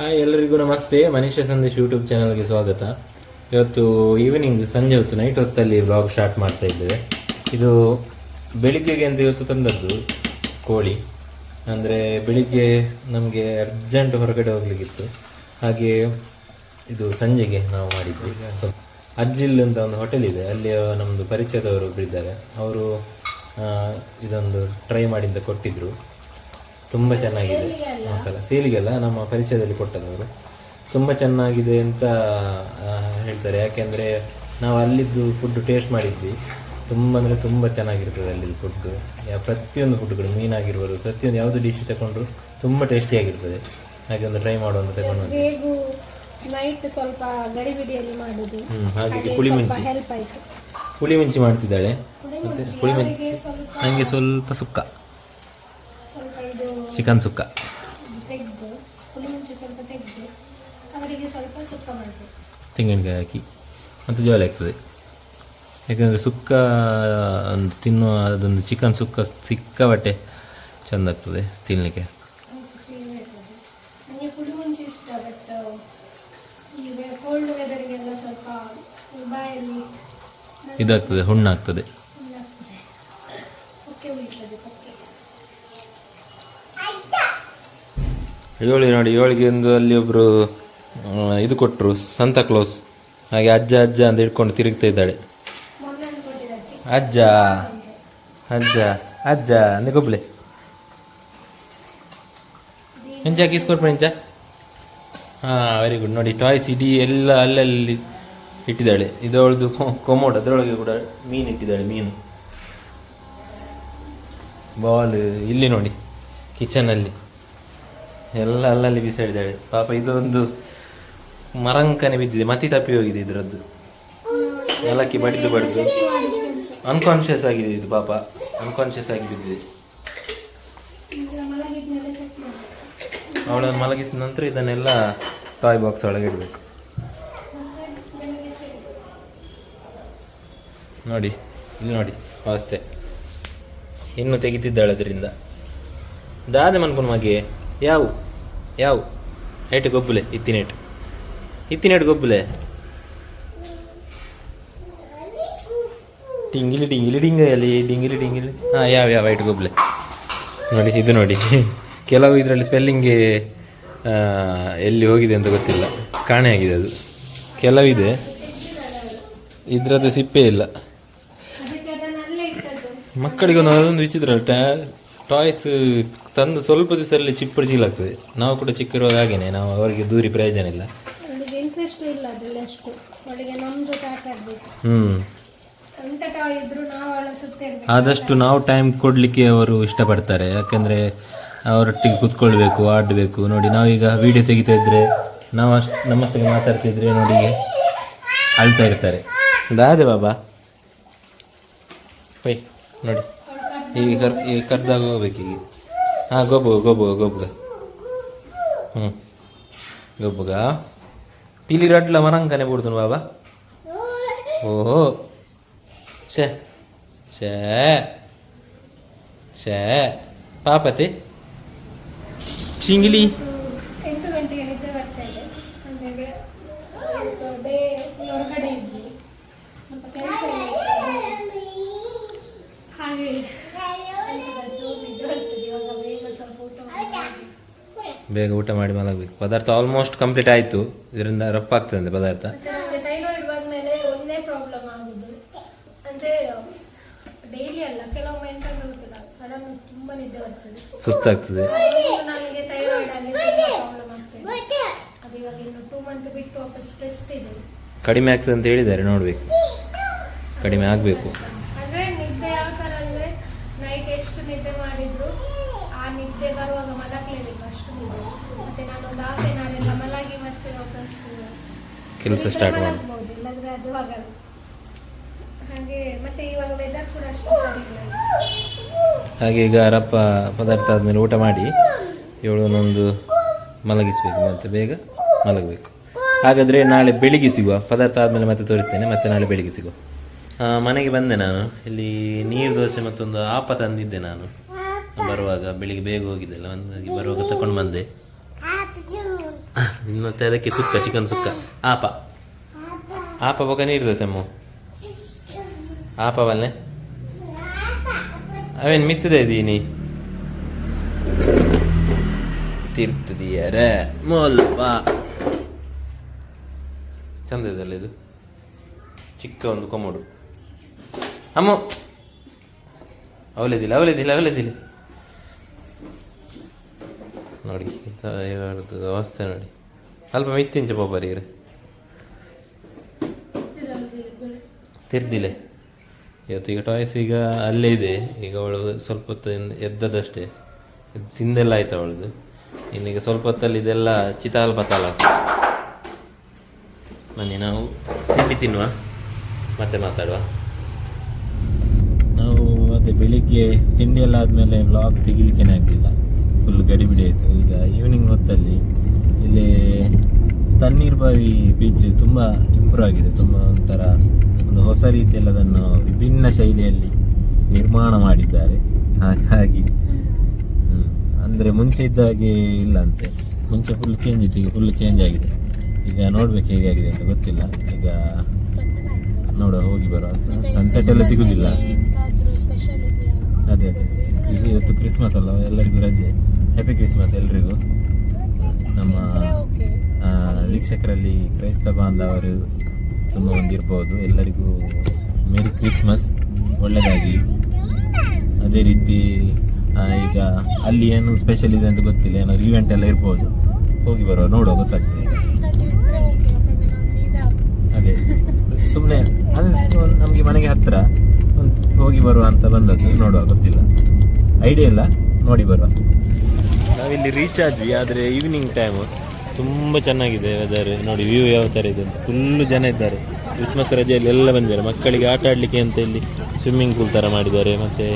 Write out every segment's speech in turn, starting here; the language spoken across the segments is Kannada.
ಹಾಯ್, ಎಲ್ಲರಿಗೂ ನಮಸ್ತೆ. ಮನೀಷ ಸಂದೇಶ್ ಯೂಟ್ಯೂಬ್ ಚಾನಲ್ಗೆ ಸ್ವಾಗತ. ಇವತ್ತು ಈವ್ನಿಂಗ್, ಸಂಜೆ ಹೊತ್ತು, ನೈಟ್ ಹೊತ್ತಲ್ಲಿ ವ್ಲಾಗ್ ಸ್ಟಾರ್ಟ್ ಮಾಡ್ತಾ ಇದ್ದೇವೆ. ಇದು ಬೆಳಿಗ್ಗೆಗೆ ಅಂತ ಇವತ್ತು ತಂದದ್ದು ಕೋಳಿ. ಅಂದರೆ ಬೆಳಿಗ್ಗೆ ನಮಗೆ ಅರ್ಜೆಂಟ್ ಹೊರಗಡೆ ಹೋಗ್ಲಿಕ್ಕಿತ್ತು, ಹಾಗೆ ಇದು ಸಂಜೆಗೆ ನಾವು ಮಾಡಿದ್ವಿ. ಅಜ್ಜಿಲ್ ಅಂತ ಒಂದು ಹೋಟೆಲ್ ಇದೆ, ಅಲ್ಲಿ ನಮ್ಮದು ಪರಿಚಯದವರು ಒಬ್ಬರಿದ್ದಾರೆ. ಅವರು ಇದೊಂದು ಟ್ರೈ ಮಾಡಿಂದ ಕೊಟ್ಟಿದ್ದರು. ತುಂಬ ಚೆನ್ನಾಗಿದೆ ಮಸಾಲ. ಸೇಲಿಗೆಲ್ಲ ನಮ್ಮ ಪರಿಚಯದಲ್ಲಿ ಕೊಟ್ಟದವರು. ತುಂಬ ಚೆನ್ನಾಗಿದೆ ಅಂತ ಹೇಳ್ತಾರೆ. ಯಾಕೆಂದರೆ ನಾವು ಅಲ್ಲಿದ್ದು ಫುಡ್ಡು ಟೇಸ್ಟ್ ಮಾಡಿದ್ವಿ. ತುಂಬ ಅಂದರೆ ತುಂಬ ಚೆನ್ನಾಗಿರ್ತದೆ ಅಲ್ಲಿದ್ದು ಫುಡ್ಡು. ಪ್ರತಿಯೊಂದು ಫುಡ್ಗಳು, ಮೀನಾಗಿರ್ಬೋದು, ಪ್ರತಿಯೊಂದು ಯಾವುದು ಡಿಶ್ ತಗೊಂಡ್ರು ತುಂಬ ಟೇಸ್ಟಿಯಾಗಿರ್ತದೆ. ಹಾಗೆ ಒಂದು ಟ್ರೈ ಮಾಡುವಂತ ತಗೊಂಡು ನೈಟ್ ಸ್ವಲ್ಪ ಗಡಿಬಿಡಿಯಲ್ಲಿ ಮಾಡೋದು. ಹಾಗೆ ಪುಳಿ ಮುಂಚಿ ಮಾಡ್ತಿದ್ದಾಳೆ. ಮತ್ತು ಪುಳಿ ಮುಂಚಿ ನನಗೆ ಸ್ವಲ್ಪ ಸುಕ್ಕ, ಚಿಕನ್ ಸುಕ್ಕ ತೆಗೆದು ಪುಳಿ ಮುಂಚೆ ಸ್ವಲ್ಪ ತೆಗೆದು ಅವರಿಗೆ ಸ್ವಲ್ಪ ಸುಕ್ಕ ಮಾಡಬೇಕು. ತೆಂಗಿನಕಾಯಿ ಹಾಕಿ ಮತ್ತು ಜೋಳ ಆಗ್ತದೆ. ಯಾಕಂದರೆ ಸುಕ್ಕ ಒಂದು ತಿನ್ನುವ ಅದೊಂದು ಚಿಕನ್ ಸುಕ್ಕ ಸಿಕ್ಕಾಬಟ್ಟೆ ಚೆಂದ ಆಗ್ತದೆ ತಿನ್ನಲಿಕ್ಕೆ. ನನಗೆ ಪುಳಿ ಮುಂಚೆ ಇಷ್ಟ, ಬಟ್ ಈಗ ಕೋಲ್ಡ್ ವೆದರಿಗೆಲ್ಲ ಸ್ವಲ್ಪ ಬಾಯಲ್ಲಿ ಇದಾಗ್ತದೆ, ಹುಣ್ಣಾಗ್ತದೆ. ಏಳಿ ನೋಡಿ, ಏಳಿಗೆ ಒಂದು ಅಲ್ಲಿ ಒಬ್ಬರು ಇದು ಕೊಟ್ಟರು, ಸಂತಾ ಕ್ಲೋಸ್. ಹಾಗೆ ಅಜ್ಜ ಅಜ್ಜ ಅಂತ ಹಿಡ್ಕೊಂಡು ತಿರುಗ್ತಾ ಇದ್ದಾಳೆ. ಅಜ್ಜ ಅಜ್ಜ ಅಜ್ಜ ಅಂದ್ರೆ ಗೊಬ್ಬಲೆ ಹೆಂಚ ಹಾಕಿಸ್ಕೊಡ್ಪ ಹೆಂಚ. ಹಾಂ, ವೆರಿ ಗುಡ್. ನೋಡಿ, ಟಾಯ್ಸ್ ಇಡೀ ಎಲ್ಲ ಅಲ್ಲಲ್ಲಿ ಇಟ್ಟಿದ್ದಾಳೆ. ಇದೊಳದು ಕೊಮೋಡ್, ಅದರೊಳಗೆ ಕೂಡ ಮೀನು ಇಟ್ಟಿದ್ದಾಳೆ. ಮೀನು ಬಾಲ್ ಇಲ್ಲಿ ನೋಡಿ, ಕಿಚನಲ್ಲಿ ಎಲ್ಲ ಅಲ್ಲಲ್ಲಿ ಬಿಸಾಡಿದ್ದಾಳೆ ಪಾಪ. ಇದೊಂದು ಮರಂಕನೆ ಬಿದ್ದಿದೆ, ಮತಿ ತಪ್ಪಿ ಹೋಗಿದೆ ಇದರದ್ದು. ಏಲಕ್ಕಿ ಬಡಿದು ಅನ್ಕಾನ್ಷಿಯಸ್ ಆಗಿದೆ ಇದು ಪಾಪ, ಅನ್ಕಾನ್ಷಿಯಸ್ ಆಗಿ ಬಿದ್ದಿದೆ. ಅವಳನ್ನು ಮಲಗಿಸಿದ ನಂತರ ಇದನ್ನೆಲ್ಲ ಟಾಯ್ ಬಾಕ್ಸ್ ಒಳಗೆ ಇಡಬೇಕು. ನೋಡಿ, ಇಲ್ಲಿ ನೋಡಿ ಅವಸ್ಥೆ. ಇನ್ನು ತೆಗಿತಿದ್ದಾಳೆ ಅದರಿಂದ. ದಾದೆ ಮನ್ಕೊಂಡು ಮಗೆ ಯಾವ ಯಾವ ಏಟು ಗೊಬ್ಬಲೆ ಇತ್ತಿನೇಟು ಗೊಬ್ಬಲೆ ಡಿಂಗಿಲಿ ಡಿಂಗಲ್ಲಿ ಡಿಂಗಿಲಿ. ಹಾಂ, ಯಾವ ಐಟು ಗೊಬ್ಬಲೆ ನೋಡಿ. ಇದು ನೋಡಿ, ಕೆಲವು ಇದರಲ್ಲಿ ಸ್ಪೆಲ್ಲಿಂಗ್ಗೆ ಎಲ್ಲಿ ಹೋಗಿದೆ ಅಂತ ಗೊತ್ತಿಲ್ಲ, ಕಾಣೆ ಆಗಿದೆ ಅದು. ಕೆಲವಿದೆ ಇದರದ್ದು ಸಿಪ್ಪೆ ಇಲ್ಲ. ಮಕ್ಕಳಿಗೊಂದು ಅದೊಂದು ವಿಚಿತ್ರ, ಟಾಯ್ಸ್ ತಂದು ಸ್ವಲ್ಪ ದಿವಸದಲ್ಲಿ ಚಿಪ್ಪಡಿ ಚೀಲಾಗ್ತದೆ. ನಾವು ಕೂಡ ಚಿಕ್ಕಿರುವಾಗ ಹಾಗೇನೆ, ನಾವು ಅವರಿಗೆ ದೂರಿ ಪ್ರಯೋಜನ ಇಲ್ಲ. ಆದಷ್ಟು ನಾವು ಟೈಮ್ ಕೊಡಲಿಕ್ಕೆ ಅವರು ಇಷ್ಟಪಡ್ತಾರೆ. ಯಾಕೆಂದರೆ ಅವರೊಟ್ಟಿಗೆ ಕೂತ್ಕೊಳ್ಬೇಕು, ಆಡಬೇಕು. ನೋಡಿ, ನಾವೀಗ ವಿಡಿಯೋ ತೆಗಿತಾ ಇದ್ರೆ, ನಾವು ನಮ್ಮೊಟ್ಟಿಗೆ ಮಾತಾಡ್ತಿದ್ರೆ ನೋಡಿ ಅಳ್ತಾ ಇರ್ತಾರೆ. ದಾದೆ ಬಾಬಾ ಬೈ ನೋಡಿ, ಈಗ ಕರ್ದಾಗ ಹೋಗ್ಬೇಕೀಗ. ಹಾಂ, ಗೊಬ್ಬಗ ಗೊಬ್ಬಗ ಪೀಲಿ ರಡ್ಲ ಮರಂಕನೆ ಬಿಡ್ತು ಬಾಬಾ. ಓಹೋ, ಶೇ ಶೇ ಶೇ ಪಾಪತಿ ಚಿಂಗಿಲಿ. ಬೇಗ ಊಟ ಮಾಡಿ ಮಲಗಬೇಕು. ಪದಾರ್ಥ ಆಲ್ಮೋಸ್ಟ್ ಕಂಪ್ಲೀಟ್ ಆಯಿತು. ಇದರಿಂದ ರಫ್ ಆಗ್ತದೆ ಪದಾರ್ಥ. ಥೈರಾಯ್ಡ್ ಬಂದಮೇಲೆ ಒಂದೇ ಪ್ರಾಬ್ಲಮ್ ಆಗುದು ಅಂದರೆ ಡೈಲಿ ಅಲ್ಲ, ಕೆಲವೊಮ್ಮೆ ಎಂತ ಗೊತ್ತಿಲ್ಲ, ಸಡನ್ ತುಂಬ ನಿದ್ದೆ ಬರ್ತದೆ, ಸುಸ್ತಾಗ್ತದೆ. ನನಗೆ ಥೈರಾಯ್ಡ್ ಅಲ್ಲಿ ಪ್ರಾಬ್ಲಮ್ ಆಗ್ತದೆ. ಅದು ಇವಾಗ ಇನ್ನು 2 ಮಂತ್ ಬಿಟ್ಟು ವಾಪಸ್ ಟೆಸ್ಟ್ ಇದೆ. ಕಡಿಮೆ ಆಗ್ತದೆ ಅಂತ ಹೇಳಿದ್ದಾರೆ, ನೋಡಬೇಕು. ಕಡಿಮೆ ಆಗಬೇಕು. ಅಂದರೆ ನಿದ್ದೆ ಯಾವ ಥರ ಅಂದರೆ, ನೈಟ್ ಎಷ್ಟು ನಿದ್ದೆ ಮಾಡಿದ್ರು ಆ ನಿದ್ದೆ ಬರುವಾಗ ಮಲಗಲೇಬೇಕು, ಅಷ್ಟು ನಿದ್ದೆ. ಮತ್ತೆ ನಾನೊಂದು ಆಸೆ, ನಾನೆಲ್ಲ ಮಲಗಿ ಮತ್ತೆ ವಾಪಸ್ ಕೆಲಸ ಸ್ಟಾರ್ಟ್ ಮಾಡ್ಬೋದು, ಇಲ್ಲಾಂದರೆ ಅದು ಆಗಲ್ಲ. ಹಾಗೆ ಮತ್ತೆ ಇವಾಗ ವೆದರ್ ಕೂಡ ಅಷ್ಟು ಸರಿ ಇಲ್ಲ. ಹಾಗೆ ಈಗ ರಪ್ಪ ಪದಾರ್ಥ ಆದಮೇಲೆ ಊಟ ಮಾಡಿ ಇವಳನ್ನೊಂದು ಮಲಗಿಸ್ಬೇಕು, ಮತ್ತೆ ಬೇಗ ಮಲಗಬೇಕು. ಹಾಗಾದರೆ ನಾಳೆ ಬೆಳಿಗ್ಗೆ ಸಿಗುವ. ಪದಾರ್ಥ ಆದಮೇಲೆ ಮತ್ತೆ ತೋರಿಸ್ತೇನೆ, ಮತ್ತೆ ನಾಳೆ ಬೆಳಿಗ್ಗೆ ಸಿಗುವ. ಮನೆಗೆ ಬಂದೆ ನಾನು. ಇಲ್ಲಿ ನೀರು ದೋಸೆ ಮತ್ತೊಂದು ಆಪ ತಂದಿದ್ದೆ ನಾನು ಬರುವಾಗ. ಬೆಳಿಗ್ಗೆ ಬೇಗ ಹೋಗಿದ್ದೆಲ್ಲ, ಒಂದಾಗಿ ಬರುವಾಗ ತಗೊಂಡು ಬಂದೆ. ಮತ್ತೆ ಅದಕ್ಕೆ ಸುಕ್ಕ ಚಿಕನ್ ಸುಕ್ಕ ಆಪ ಆಪ ಬೊಕ ನೀರು ದೋಸೆ ಅಮ್ಮ ಆಪ ಬಲ್ಲೆ ಅವೇನು ಮಿತ್ತದೆ ಇದೀನಿ ತಿರ್ತದಿಯರ ಮೊಲ್ಪ ಚಂದ ಇದಲ್ಲ ಇದು ಚಿಕ್ಕ ಒಂದು ಕೊಮ್ಮಡು ಅಮ್ಮ ಅವಲೇದಿಲ್ಲ ನೋಡಿ ಇವರದ್ದು ಅವಸ್ಥೆ ನೋಡಿ ಅಲ್ಪ ಮಿತ್ತಿಂಚ ಪೋಪರೀರ ತಿರ್ದಿಲೆ ಇವತ್ತು ಈಗ ಟಾಯ್ಸ್ ಈಗ ಅಲ್ಲೇ ಇದೆ ಈಗ ಅವಳು ಸ್ವಲ್ಪ ಹೊತ್ತು ಎದ್ದದಷ್ಟೇ ತಿಂದೆಲ್ಲ ಆಯ್ತು ಅವಳದು ಇನ್ನೀಗ ಸ್ವಲ್ಪ ಹೊತ್ತಲ್ಲಿ ಇದೆಲ್ಲ ಚಿತಾಲ್ ಪತಾಲ ಬನ್ನಿ ನಾವು ತಿಂಡಿ ತಿನ್ನುವ ಮತ್ತೆ ಮಾತಾಡುವ. ನಾವು ಅದೇ ಬೆಳಿಗ್ಗೆ ತಿಂಡಿ ಎಲ್ಲ ಆದಮೇಲೆ ವ್ಲಾಗ್ ತೆಗಿಲಿಕ್ಕೇನೆ ಆಗಲಿಲ್ಲ, ಫುಲ್ ಗಡಿಬಿಡಿ ಆಯಿತು. ಈಗ ಈವ್ನಿಂಗ್ ಹೊತ್ತಲ್ಲಿ ಇಲ್ಲಿ ತಣ್ಣೀರ್ಬಾವಿ ಬೀಚ್ ತುಂಬ ಇಂಪ್ರೂವ್ ಆಗಿದೆ, ತುಂಬ ಒಂಥರ ಒಂದು ಹೊಸ ರೀತಿಯಲ್ಲಿ ಅದನ್ನು ವಿಭಿನ್ನ ಶೈಲಿಯಲ್ಲಿ ನಿರ್ಮಾಣ ಮಾಡಿದ್ದಾರೆ. ಹಾಗಾಗಿ ಅಂದರೆ ಮುಂಚೆ ಇದ್ದ ಹಾಗೆ ಇಲ್ಲ ಅಂತೆ, ಮುಂಚೆ ಫುಲ್ ಚೇಂಜ್ ಇತ್ತು, ಈಗ ಫುಲ್ ಚೇಂಜ್ ಆಗಿದೆ. ಈಗ ನೋಡ್ಬೇಕು ಹೇಗಾಗಿದೆ ಅಂತ ಗೊತ್ತಿಲ್ಲ. ಈಗ ನೋಡುವ, ಹೋಗಿ ಬರುವ. ಸನ್ಸೆಟ್ ಎಲ್ಲ ಸಿಗುದಿಲ್ಲ. ಅದೇ ಅದೇ ಈಗ ಇವತ್ತು ಕ್ರಿಸ್ಮಸ್ ಅಲ್ಲ, ಎಲ್ಲರಿಗೂ ರಜೆ. ಹ್ಯಾಪಿ ಕ್ರಿಸ್ಮಸ್ ಎಲ್ರಿಗೂ. ನಮ್ಮ ವೀಕ್ಷಕರಲ್ಲಿ ಕ್ರೈಸ್ತ ಬಾಂಧವರು ತುಂಬ ಮಂದಿ ಇರ್ಬೋದು. ಎಲ್ಲರಿಗೂ ಮೇರಿ ಕ್ರಿಸ್ಮಸ್, ಒಳ್ಳೆಯದಾಗಲಿ. ಅದೇ ರೀತಿ ಈಗ ಅಲ್ಲಿ ಏನು ಸ್ಪೆಷಲ್ ಇದೆ ಅಂತ ಗೊತ್ತಿಲ್ಲ, ಏನಾದ್ರು ಈವೆಂಟ್ ಎಲ್ಲ ಇರ್ಬೋದು. ಹೋಗಿ ಬರುವ, ನೋಡುವ, ಗೊತ್ತಾಗ್ತದೆ. ಅದೇ ಸುಮ್ಮನೆ ಅದು ನಮಗೆ ಮನೆಗೆ ಹತ್ತಿರ ಹೋಗಿ ಬರುವ ಅಂತ ಬಂದದ್ದು, ನೋಡುವ, ಗೊತ್ತಿಲ್ಲ, ಐಡಿಯಾ ಇಲ್ಲ, ನೋಡಿ ಬರುವ. ನಾವಿಲ್ಲಿ ರೀಚ್ ಆದ್ವಿ, ಆದರೆ ಈವ್ನಿಂಗ್ ಟೈಮು ತುಂಬ ಚೆನ್ನಾಗಿದೆ ವೆದರ್. ನೋಡಿ ವ್ಯೂ ಯಾವ ಥರ ಇದೆ ಅಂತ. ಫುಲ್ಲು ಜನ ಇದ್ದಾರೆ. ಕ್ರಿಸ್ಮಸ್ ರಜೆಯಲ್ಲಿ ಎಲ್ಲ ಬಂದಿದ್ದಾರೆ. ಮಕ್ಕಳಿಗೆ ಆಟ ಆಡಲಿಕ್ಕೆ ಅಂತ ಇಲ್ಲಿ ಸ್ವಿಮ್ಮಿಂಗ್ ಪೂಲ್ ಥರ ಮಾಡಿದ್ದಾರೆ. ಮತ್ತು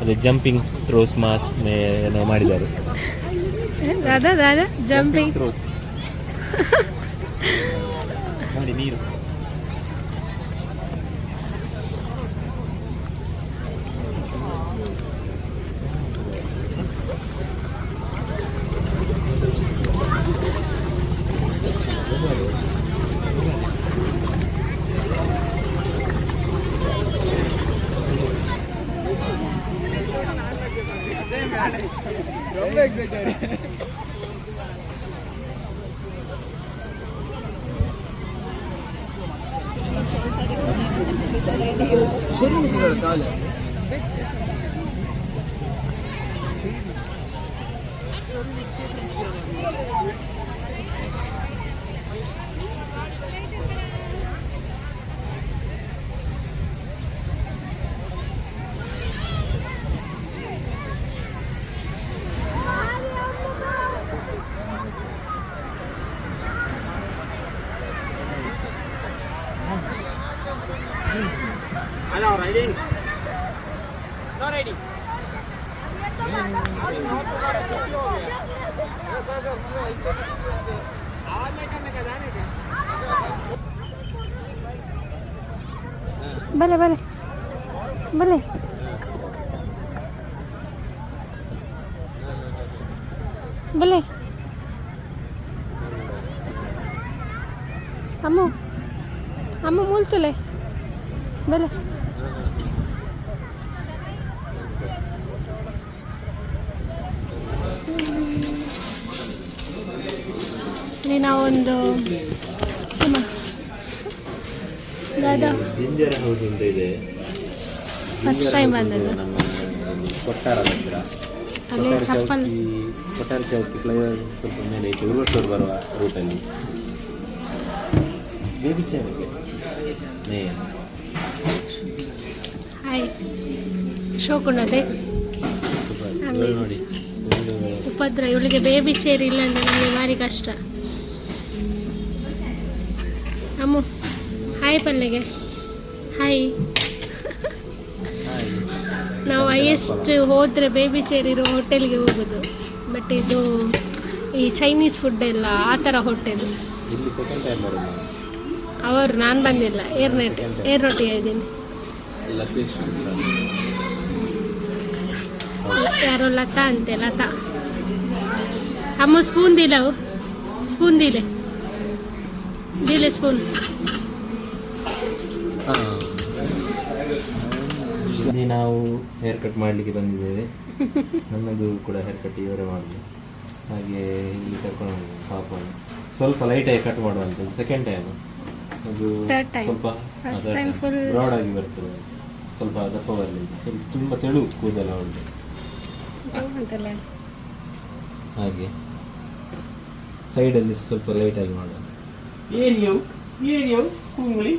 ಅದೇ ಜಂಪಿಂಗ್ ಥ್ರೋಸ್ ಮಾಸ್ ಏನೋ ಮಾಡಿದ್ದಾರೆ. ಜಂಪಿಂಗ್ ಥ್ರೋಸ್ ನೋಡಿ, ನೀರು riding. No riding. भले भले भले भले अम्मू अम्मू मूल्तुले भले ನಾವೊಂದು ದಾದಾ ಜಿಂಜರ್ ಹೌಸ್ ಅಂತ ಇದೆ. ಫಸ್ಟ್ ಟೈಮ್ ಬಂದದ್ದು ನಮ್ಮ ಕೊಟ್ಟಾರದ ಹತ್ರ. ಅಲ್ಲಿ ಚಪ್ಪಲ್ ಕೊಟ್ಟಾರ ಚೌಕಿ ಫ್ಲೈಓವರ್ ಸ್ವಲ್ಪ ಮೇಲೆ ಐತೆ, ಉರುವಟ್ಟೂರು ಬರುವ ರೂಟಲ್ಲಿ. ಬೇಬಿ ಚಾನಲ್ಗೆ ಹಾಯ್ ಶೋಕುಣ್ಣತೆ ನೋಡಿ ಉಪದ್ರ. ಇವಳಿಗೆ ಬೇಬಿ ಚೇರ್ ಇಲ್ಲ ಅಂದ್ರೆ ನಮಗೆ ಭಾರಿ ಕಷ್ಟ. ಅಮ್ಮು ಹಾಯ್ ಪಲ್ಲೆಗೆ ಹಾಯ್. ನಾವು ಹೈಯೆಸ್ಟ್ ಹೋದರೆ ಬೇಬಿ ಚೇರ್ ಇರೋ ಹೋಟೆಲ್ಗೆ ಹೋಗೋದು. ಬಟ್ ಇದು ಈ ಚೈನೀಸ್ ಫುಡ್ ಎಲ್ಲ ಆ ಥರ ಹೋಟೆಲ್. ಅವರು ನಾನು ಬಂದಿಲ್ಲ, ಏರ್ನೊಟ್ಟಿಗೆ ಇದ್ದೀನಿ. ಯಾರೋ ಲತಾ ಅಂತೆ, ಲತಾ. ಅಮ್ಮ ಸ್ಪೂನ್ ದಿಲವು ಸ್ಪೂನ್ ದಿಲೆ ಡೀಲೆ ಸ್ಪೂನ್. ಇಲ್ಲಿ ನಾವು ಹೇರ್ ಕಟ್ ಮಾಡಲಿಕ್ಕೆ ಬಂದಿದ್ದೇವೆ. ನನ್ನದು ಕೂಡ ಹೇರ್ ಕಟ್ ಇವರೇ ಮಾಡುದು. ಹಾಗೆ ಇಲ್ಲಿ ಕರ್ಕೊಂಡು ಬಂದಿದ್ದೇವೆ ಪಾಪವನ್ನು. ಸ್ವಲ್ಪ ಲೈಟಾಗಿ ಕಟ್ ಮಾಡುವಂಥದ್ದು. ಸೆಕೆಂಡ್ ಟೈಮ್ ಅದು Third time. ಸ್ವಲ್ಪ First time full ಬ್ರಾಡ್ ಆಗಿ ಬರ್ತದೆ, ಸ್ವಲ್ಪ ದಪ್ಪ ಬರಲಿ. ಸ್ವಲ್ಪ ತುಂಬ ತೆಳು ಕೂದಲ ಅವಳಿಗೆ, ಅಂತಲ್ಲ. ಹಾಗೆ ಸೈಡಲ್ಲಿ ಸ್ವಲ್ಪ ಲೈಟಾಗಿ ಮಾಡುವ. ಏನು ಕುಂಗ್ಳಿ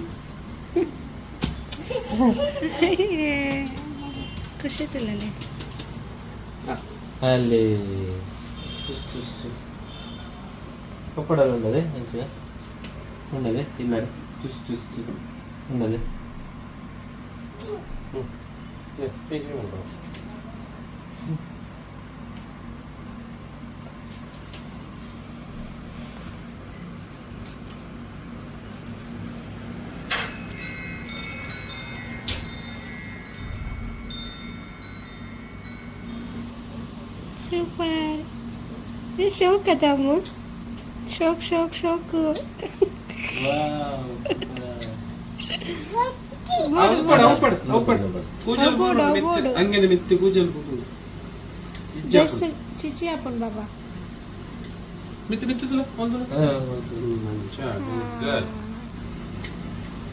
ಖುಷಿ ತಿಲ್ಲಲ್ಲಿ ಅಲ್ಲಿ ಪಪ್ಪಡ ಉಂಡದೆ ಅಂಚೆ ಉಂಡದೆ ಇಲ್ಲ ಚುಸ್ ಚುಸ್ ಉಂಡದೆ. ಸೂಪರ್. ಶೋಕ್ ಅದಮ್ಮ, ಶೋಕ್ ಶೋಕ್ ಶೋಕ್. ಚಿಚ್ಚಿ ಹಾಕೊಂಡು ಬಾಬಾ.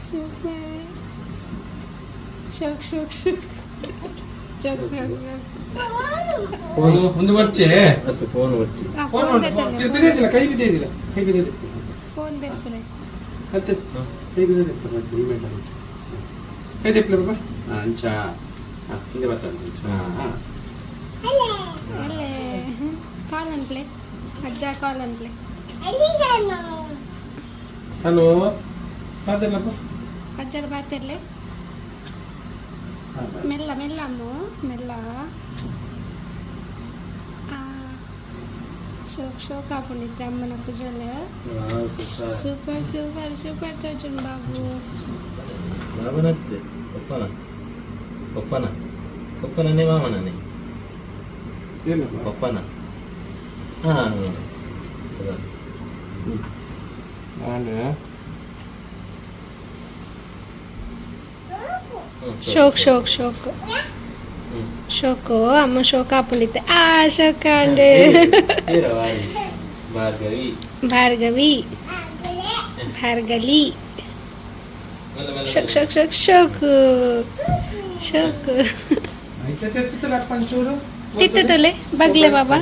ಸೂಪರ್. ಶೋಕ್ ಶೋಕ್ ಶೋಕ್ ಶೋಕ್ ಶೋಕ್. ಒಂದು ಬಚ್ಚೆ ಫೋನ್ ಬರ್ಚಿ ಕೈ ಬಿದ್ದಿಲ್ಲ ಕೈ ಬಿದ್ದಿದೆ ಫೋನ್ ತೆಪ್ಪಲೆ ಮತ್ತೆ ಕೈ ಬಿದ್ದಿದೆ ಕೈ ತೆಪ್ಪಲೆ ಬಾಬಾ ಅಂಚ ಹಿಂದೆ ಬರ್ತಾನೆ ಅಂಚ ಅಲ್ಲೇ ಕಾಲ್ ಅನ್ಪ್ಲೆ ಅಜ್ಜ ಕಾಲ್ ಅನ್ಪ್ಲೆ. ಹಲೋ ಮಾತಾಡ್ಲಪ್ಪ ಅಜ್ಜರ ಬಾತಿರ್ಲೆ ಮೆಲ್ಲ ಮೆಲ್ಲ ಅಮ್ಮ ಮೆಲ್ಲ. ಶೋಕ್ ಶೋಕ್ ಹಾಕೊಂಡಿದ್ದೆ ಅಮ್ಮನ ಕುಜಲ. ಸೂಪರ್ ಸೂಪರ್ ಸೂಪರ್ ಚೋಚನ್ ಬಾಬು. ಮಾಮನತ್ತೆ ಪಪ್ಪನ ಪಪ್ಪನ ಪಪ್ಪನನೇ ಮಾಮನನೇ ಪಪ್ಪನ. ಹಾಂ ಶೋಕ್ ಶೋಕ್ ಶೋಕ್ ಶೋಕು ಅಮ್ಮ ಶೋಕ್ ಹಾಕೊಂಡಿದ್ದೆ. ಶೋಕ್ ಅಂಡೆ ಭಾರ್ಗವಿ ಭಾರ್ಗವಿ ಭಾರ್ಗಲಿ. ಶೋಕ್ ಶೋಕ್ ಶೋಕ್ ಶೋಕ್ ಶೋಕ್ ತಿತ್ತಲೆ ಬಗ್ಲೆ ಬಾಬಾ.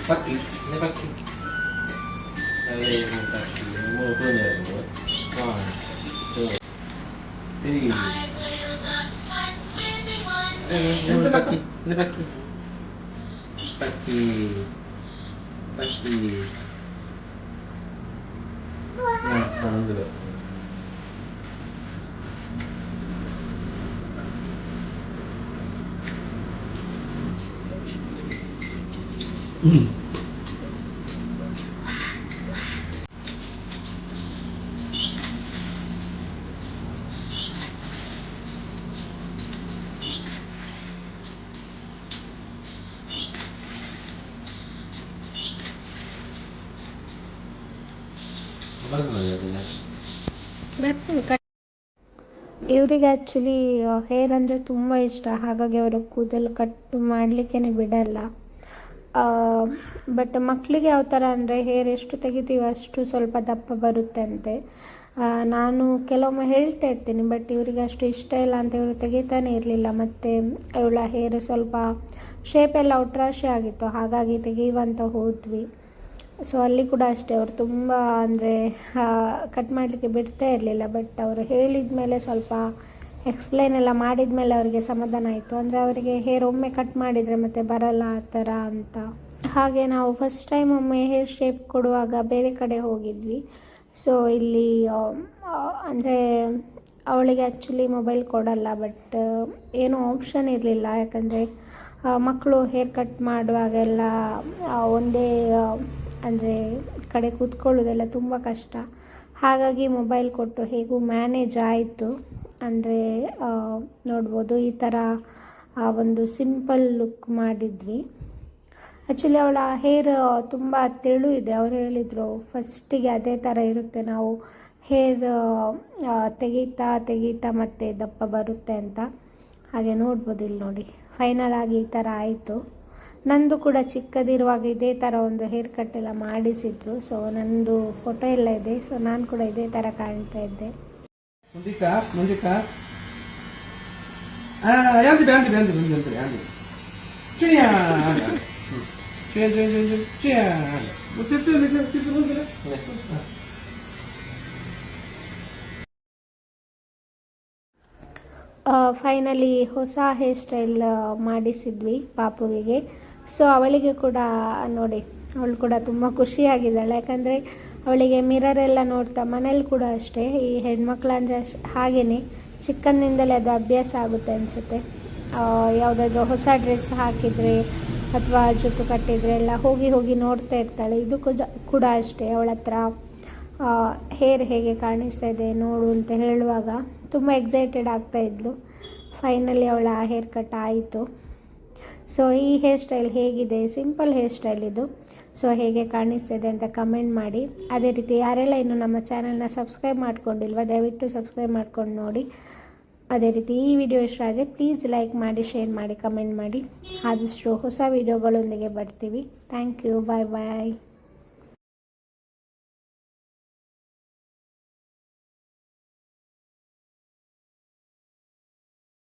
Paki, ini paki. Ada yang paki, mau punya dua. Tiga. Ini paki, ini paki. Paki, paki. Nah, kamu dulu. ಇವರಿಗೆ ಆ್ಯಕ್ಚುಲಿ ಹೇರ್ ಅಂದರೆ ತುಂಬ ಇಷ್ಟ, ಹಾಗಾಗಿ ಅವರ ಕೂದಲು ಕಟ್ ಮಾಡಲಿಕ್ಕೇ ಬಿಡಲ್ಲ. ಬಟ್ ಮಕ್ಕಳಿಗೆ ಯಾವ ಥರ ಅಂದರೆ ಹೇರ್ ಎಷ್ಟು ತೆಗಿತೀವೋ ಅಷ್ಟು ಸ್ವಲ್ಪ ದಪ್ಪ ಬರುತ್ತೆ ಅಂತೆ. ನಾನು ಕೆಲವೊಮ್ಮೆ ಹೇಳ್ತಾ ಇರ್ತೀನಿ, ಬಟ್ ಇವರಿಗೆ ಅಷ್ಟು ಇಷ್ಟ ಇಲ್ಲ ಅಂತ ಇವರು ತೆಗಿತಾನೆ ಇರಲಿಲ್ಲ. ಮತ್ತು ಇವಳ ಹೇರ್ ಸ್ವಲ್ಪ ಶೇಪೆಲ್ಲ ಒಟ್ರಾಶಿ ಆಗಿತ್ತು, ಹಾಗಾಗಿ ತೆಗೆಯುವಂತ ಹೋದ್ವಿ. ಸೊ ಅಲ್ಲಿ ಕೂಡ ಅಷ್ಟೇ ಅವರು ತುಂಬ ಅಂದರೆ ಕಟ್ ಮಾಡಲಿಕ್ಕೆ ಬಿಡ್ತಾ ಇರಲಿಲ್ಲ. ಬಟ್ ಅವರು ಹೇಳಿದ ಮೇಲೆ ಸ್ವಲ್ಪ ಎಕ್ಸ್ಪ್ಲೈನ್ ಎಲ್ಲ ಮಾಡಿದ ಮೇಲೆ ಅವರಿಗೆ ಸಮಾಧಾನ ಆಯಿತು. ಅಂದರೆ ಅವರಿಗೆ ಹೇರ್ ಒಮ್ಮೆ ಕಟ್ ಮಾಡಿದರೆ ಮತ್ತೆ ಬರಲ್ಲ ಆ ಥರ ಅಂತ. ಹಾಗೆ ನಾವು ಫಸ್ಟ್ ಟೈಮ್ ಒಮ್ಮೆ ಹೇರ್ ಶೇಪ್ ಕೊಡುವಾಗ ಬೇರೆ ಕಡೆ ಹೋಗಿದ್ವಿ. ಸೊ ಇಲ್ಲಿ ಅಂದರೆ ಅವಳಿಗೆ ಆ್ಯಕ್ಚುಲಿ ಮೊಬೈಲ್ ಕೊಡಲ್ಲ, ಬಟ್ ಏನೂ ಆಪ್ಷನ್ ಇರಲಿಲ್ಲ. ಯಾಕಂದರೆ ಮಕ್ಕಳು ಹೇರ್ ಕಟ್ ಮಾಡುವಾಗೆಲ್ಲ ಒಂದೇ ಅಂದರೆ ಕಡೆ ಕೂತ್ಕೊಳ್ಳೋದೆಲ್ಲ ತುಂಬ ಕಷ್ಟ. ಹಾಗಾಗಿ ಮೊಬೈಲ್ ಕೊಟ್ಟು ಹೇಗೂ ಮ್ಯಾನೇಜ್ ಆಯಿತು. ಅಂದರೆ ನೋಡ್ಬೋದು ಈ ಥರ ಒಂದು ಸಿಂಪಲ್ ಲುಕ್ ಮಾಡಿದ್ವಿ. ಆ್ಯಕ್ಚುಲಿ ಅವಳ ಹೇರ್ ತುಂಬ ತೆಳು ಇದೆ. ಅವ್ರು ಹೇಳಿದರು ಫಸ್ಟಿಗೆ ಅದೇ ಥರ ಇರುತ್ತೆ, ನಾವು ಹೇರ್ ತೆಗೀತಾ ಮತ್ತೆ ದಪ್ಪ ಬರುತ್ತೆ ಅಂತ. ಹಾಗೆ ನೋಡ್ಬೋದು ಇಲ್ಲಿ ನೋಡಿ, ಫೈನಲ್ ಆಗಿ ಈ ಥರ ಆಯಿತು. ನಂದು ಕೂಡ ಚಿಕ್ಕದಿರುವಾಗ ಇದೇ ಥರ ಒಂದು ಹೇರ್ ಕಟ್ ಎಲ್ಲ ಮಾಡಿಸಿದ್ರು. ಸೊ ನಂದು ಫೋಟೋ ಎಲ್ಲ ಇದೆ. ಸೊ ನಾನು ಕೂಡ ಇದೇ ಥರ ಕಾಣ್ತಾ ಇದ್ದೆ. ಫೈನಲಿ ಹೊಸ ಹೇರ್ ಸ್ಟೈಲ್ ಮಾಡಿಸಿದ್ವಿ ಪಾಪುವಿಗೆ. ಸೊ ಅವಳಿಗೆ ಕೂಡ ನೋಡಿ, ಅವಳು ಕೂಡ ತುಂಬ ಖುಷಿಯಾಗಿದ್ದಾಳೆ. ಯಾಕಂದರೆ ಅವಳಿಗೆ ಮಿರರೆಲ್ಲ ನೋಡ್ತಾ, ಮನೇಲಿ ಕೂಡ ಅಷ್ಟೇ, ಈ ಹೆಣ್ಮಕ್ಳಂದರೆ ಹಾಗೆಯೇ ಚಿಕ್ಕಂದಿನಿಂದಲೇ ಅದು ಅಭ್ಯಾಸ ಆಗುತ್ತೆ ಅನಿಸುತ್ತೆ. ಯಾವುದಾದ್ರೂ ಹೊಸ ಡ್ರೆಸ್ ಹಾಕಿದರೆ ಅಥವಾ ಜುಟ್ಟು ಕಟ್ಟಿದರೆ ಎಲ್ಲ ಹೋಗಿ ನೋಡ್ತಾ ಇರ್ತಾಳೆ. ಇದು ಕೂಡ ಅಷ್ಟೇ, ಅವಳ ಹತ್ರ ಹೇರ್ ಹೇಗೆ ಕಾಣಿಸ್ತಾ ಇದೆ ನೋಡು ಅಂತ ಹೇಳುವಾಗ ತುಂಬ ಎಕ್ಸೈಟೆಡ್ ಆಗ್ತಾಯಿದ್ಲು. ಫೈನಲಿ ಅವಳ ಹೇರ್ ಕಟ್ ಆಯಿತು. ಸೊ ಈ ಹೇರ್ ಸ್ಟೈಲ್ ಹೇಗಿದೆ? ಸಿಂಪಲ್ ಹೇರ್ ಸ್ಟೈಲ್ ಇದು. ಸೊ ಹೇಗೆ ಕಾಣಿಸ್ತಿದೆ ಅಂತ ಕಮೆಂಟ್ ಮಾಡಿ. ಅದೇ ರೀತಿ ಯಾರೆಲ್ಲ ಇನ್ನೂ ನಮ್ಮ ಚಾನಲ್ನ ಸಬ್ಸ್ಕ್ರೈಬ್ ಮಾಡ್ಕೊಂಡಿಲ್ವ, ದಯವಿಟ್ಟು ಸಬ್ಸ್ಕ್ರೈಬ್ ಮಾಡ್ಕೊಂಡು ನೋಡಿ. ಅದೇ ರೀತಿ ಈ ವಿಡಿಯೋ ಇಷ್ಟ ಆದರೆ ಪ್ಲೀಸ್ ಲೈಕ್ ಮಾಡಿ, ಶೇರ್ ಮಾಡಿ, ಕಮೆಂಟ್ ಮಾಡಿ. ಆದಷ್ಟು ಹೊಸ ವಿಡಿಯೋಗಳೊಂದಿಗೆ ಬರ್ತೀವಿ. Thank you, bye bye.